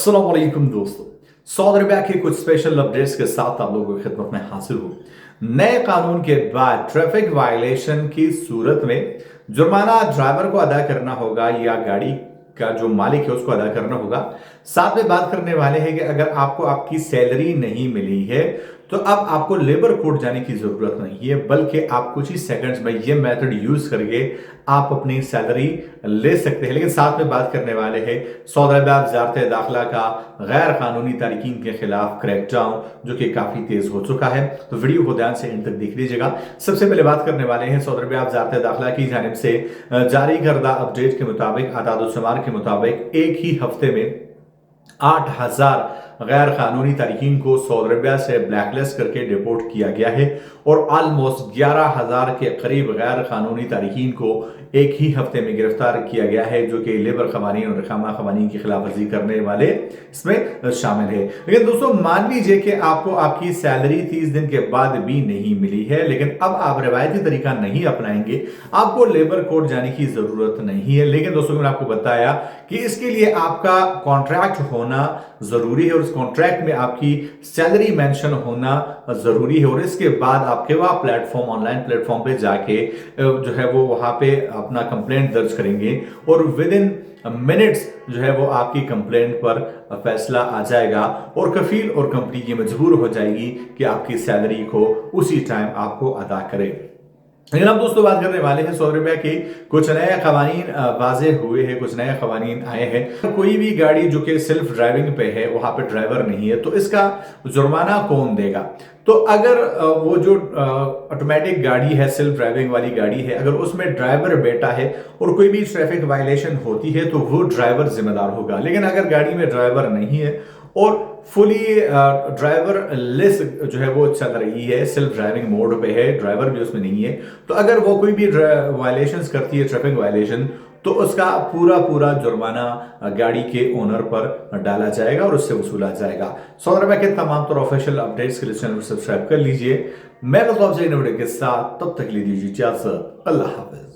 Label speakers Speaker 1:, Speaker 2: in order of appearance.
Speaker 1: अस्सलाम वालेकुम दोस्तों, सऊदी अरबिया के कुछ स्पेशल अपडेट्स के साथ आप लोगों की खिदमत में हाजिर हूँ। नए कानून के बाद ट्रैफिक वायलेशन की सूरत में जुर्माना ड्राइवर को अदा करना होगा या गाड़ी का जो मालिक है उसको अदा करना होगा। साथ में बात करने वाले हैं कि अगर आपको आपकी सैलरी नहीं मिली है तो अब आपको लेबर कोर्ट जाने की जरूरत नहीं है, बल्कि आप कुछ ही सेकंड्स में ये मेथड यूज करके आप अपनी सैलरी ले सकते हैं। लेकिन साथ में बात करने वाले हैं सऊदी अरबिया वजारत दाखिला का गैर कानूनी तारिकीन के खिलाफ क्रैकडाउन, जो कि काफी तेज हो चुका है। तो वीडियो को ध्यान से एंड तक देख लीजिएगा। सबसे पहले बात करने वाले हैं सऊदी अरबिया वजारत दाखिला की जानिब से जारी करदा अपडेट के मुताबिक, आदाद-ओ-शुमार के मुताबिक एक ही हफ्ते में 8,000 गैर कानूनी तारिकीन को सऊदी अरबिया से ब्लैकलिस्ट करके डिपोर्ट किया गया है और ऑलमोस्ट 11,000 के करीब गैर कानूनी तारिकीन को एक ही हफ्ते में गिरफ्तार किया गया है, जो कि लेबर खवानीन और रखामा खवानीन की खिलाफ वर्जी करने वाले इसमें शामिल है। लेकिन दोस्तों, मान लीजिए कि आपको आपकी सैलरी 30 दिन के बाद भी नहीं मिली है, लेकिन अब आप रिवायती तरीका नहीं अपनाएंगे, आपको लेबर कोर्ट जाने की जरूरत नहीं है। लेकिन दोस्तों, मैंने आपको बताया कि इसके लिए आपका कॉन्ट्रैक्ट होना जरूरी है और उस कॉन्ट्रैक्ट में आपकी सैलरी मेंशन होना जरूरी है और इसके बाद आपके वह प्लेटफॉर्म, ऑनलाइन प्लेटफॉर्म पे जाके जो है वो वहां पे अपना कंप्लेंट दर्ज करेंगे और विद इन मिनट्स जो है वो आपकी कंप्लेंट पर फैसला आ जाएगा और कफील और कंपनी ये मजबूर हो जाएगी कि आपकी सैलरी को उसी टाइम आपको अदा करे। लेकिन अब दोस्तों बात करने वाले हैं सऊदी अरबिया के कुछ नए कवानीन वाजे हुए हैं, कुछ नए कवानीन आए हैं। कोई भी गाड़ी जो कि सेल्फ ड्राइविंग पे है, वहां पे ड्राइवर नहीं है, तो इसका जुर्माना कौन देगा? तो अगर वो जो ऑटोमेटिक गाड़ी है, सेल्फ ड्राइविंग वाली गाड़ी है, अगर उसमें ड्राइवर बैठा है और कोई भी ट्रैफिक वायलेशन होती है तो वो ड्राइवर जिम्मेदार होगा। लेकिन अगर गाड़ी में ड्राइवर नहीं है और फुली ड्राइवर लेस जो है वो चल रही है, सेल्फ ड्राइविंग मोड पे है, ड्राइवर भी उसमें नहीं है, तो अगर वो कोई भी वायलेशंस करती है, ट्रैफिक वायलेशन, तो उसका पूरा जुर्माना गाड़ी के ओनर पर डाला जाएगा और उससे वसूला जाएगा। सऊदी अरबिया के तमाम तरह ऑफिशियल अपडेट्स के लिए चैनल को सब्सक्राइब कर लीजिए। मैं बताऊँ वीडियो के साथ, तब तक लीजिए इजाजत। अल्लाह हाफिज।